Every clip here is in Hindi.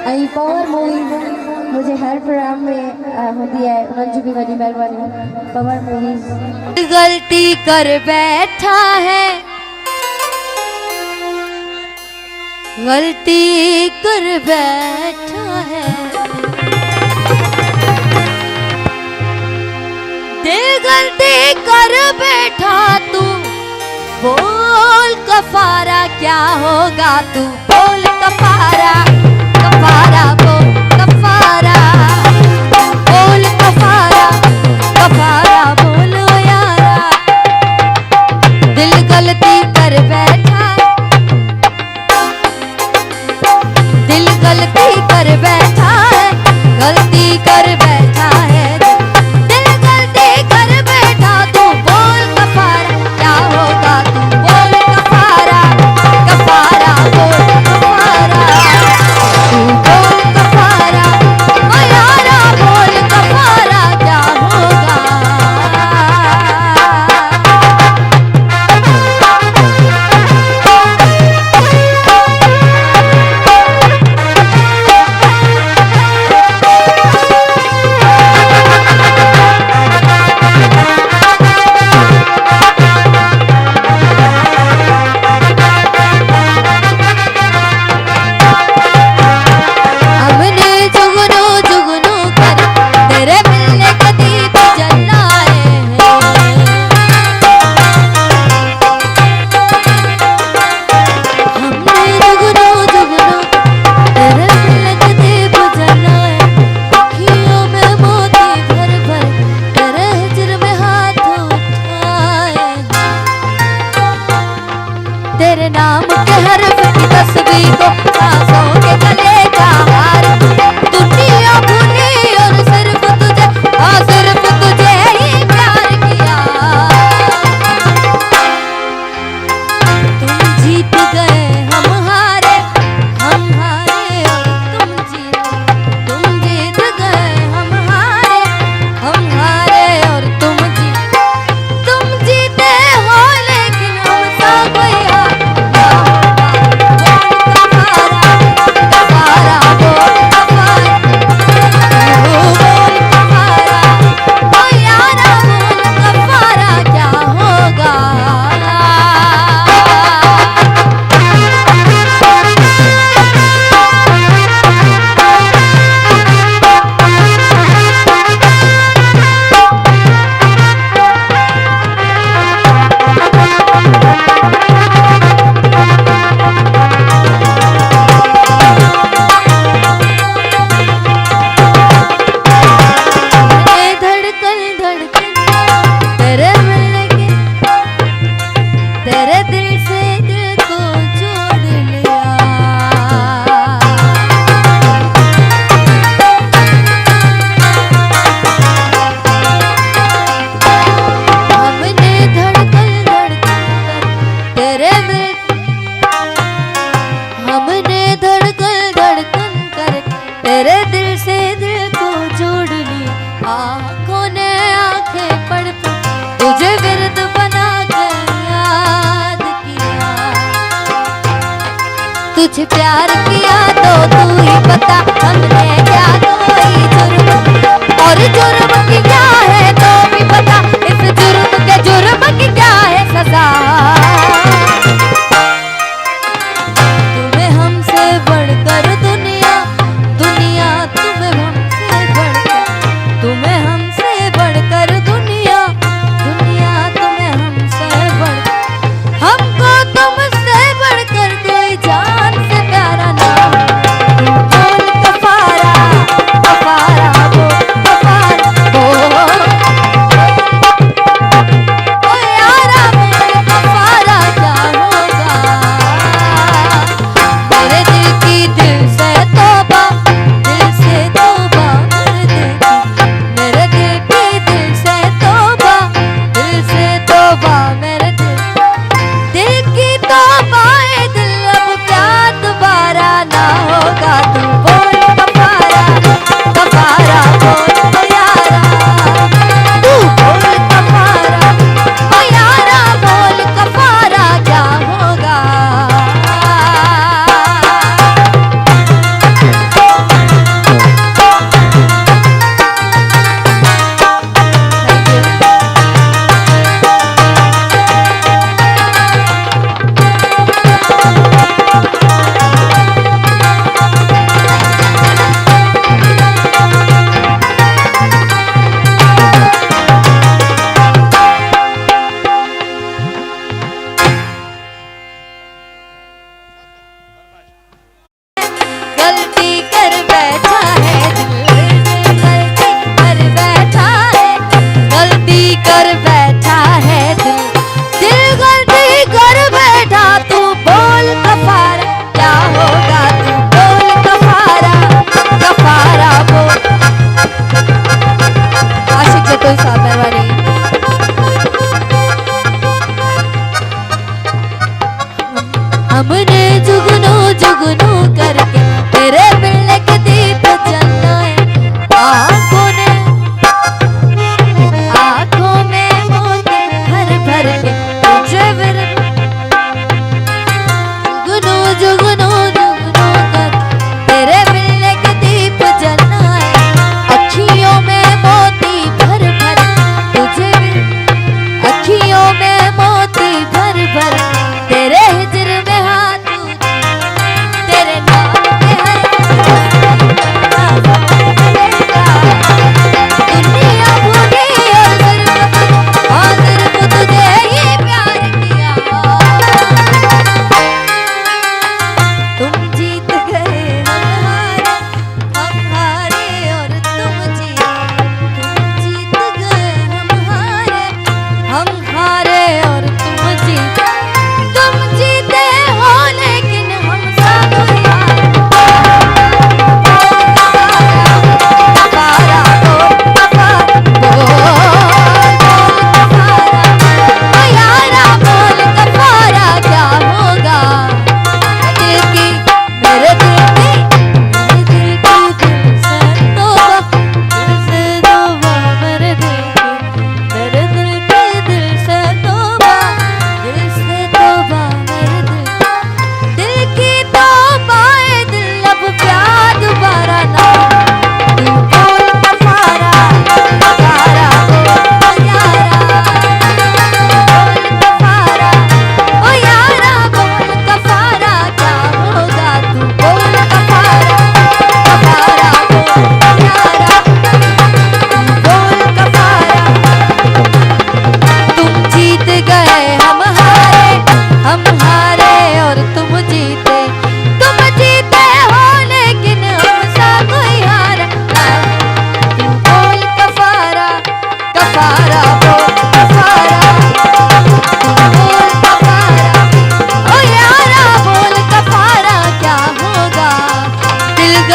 आई पावर मूवी मुझे हर प्रोग्राम में होती है। उन्होंने भी बड़ी मेहरबानी पावर मूवीज। गलती कर बैठा है, गलती कर बैठा है, दिल गलती कर बैठा तू, बोल कफारा क्या होगा, तू बोल कफारा, कफारा बोल कफारा, बोल कफारा, कफारा बोलो यारा। दिल गलती कर बैठा, दिल गलती कर बैठा है, गलती कर बैठा है, दिल गलती कर बैठा, तू बोल कफारा क्या होगा, तू बोल कफारा, कफारा बोल कफारा, तू बोल कफारा, ओ यारा बोल कफारा क्या होगा। हमने जुगनू जुगनू कर तेरे मिलने के दीप जलाए हैं, हमने जुगनू जुगनू तेरे मिलने के दीप जलाए, अखियों में मोती भर भर तेरे हिज्र में हाथ उठाए, तेरे नाम के हर्फ की तस्वीर को सांसों के गले का हार, दुनिया भूली और सिर्फ तुझे, हाँ सिर्फ तुझे ही प्यार किया। तुम जीत गए हम हारे, हम हारे और तुम जीत गए हम हारे, हम हारे और तुम जीते हो, लेकिन हमसा कोई हार ना होगा। बोल कफारा, कफारा बोल कफारा, बोल कफारा, ओ यारा बोल कफारा क्या होगा। धड़कन धड़कन तेरे मिलने के, तेरे दिल से दिल को जोड़ लिया। हमने धड़कन धड़कन कर तेरे हमने धड़कन धड़कन कर तेरे दिल से दिल को जोड़ लिया। आँखों ने आंखें पढ़ तुझे विरद बना कर याद किया, तुझे प्यार किया तो तू ही बता, हमने क्या कोई जुर्म, और जुर्म की क्या है तो भी बता, इस जुर्म के जुर्म की क्या है सजा। तुम्हें हमसे बढ़कर दुनिया, दुनिया तुम्हें हमसे बढ़कर, तुम्हें हमसे बढ़कर दुनिया, दुनिया तुम्हें हमसे बढ़कर, हमको तुमसे बढ़कर कोई जान से प्यारा ना।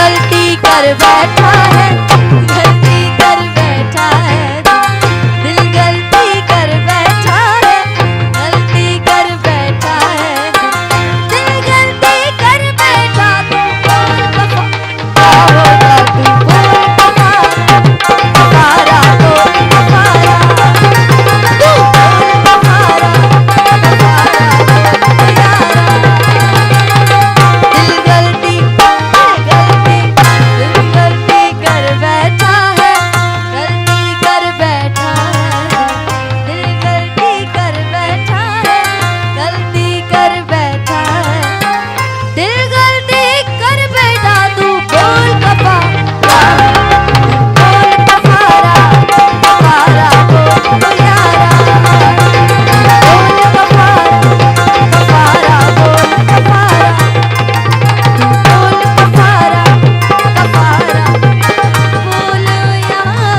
गलती कर बैठा है, गलती कर बैठा है, दिल गलती कर बैठा है, गलती कर बैठा है, दिल गलती कर बैठा। क्या होगा तू बोल कफारा, बोल कफारा, तू बोल कफारा, कफारा बोल यारा। दिल गलती कर बैठा है, गलती कर बैठा है, दिल गलती कर बैठा है, गलती कर बैठा है, दिल गलती कर बैठा। तू बोल कफारा, बोल कफारा, कफारा बोल यारा, बोल कफारा, कफारा बोल कफारा, बोल कफारा, कफारा बोल यारा।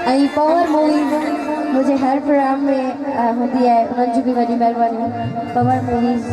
आई पावर मूवी मुझे हर प्रोग्राम में होती है, उन्होंने भी बड़ी मेहरबानी पावर मूवीज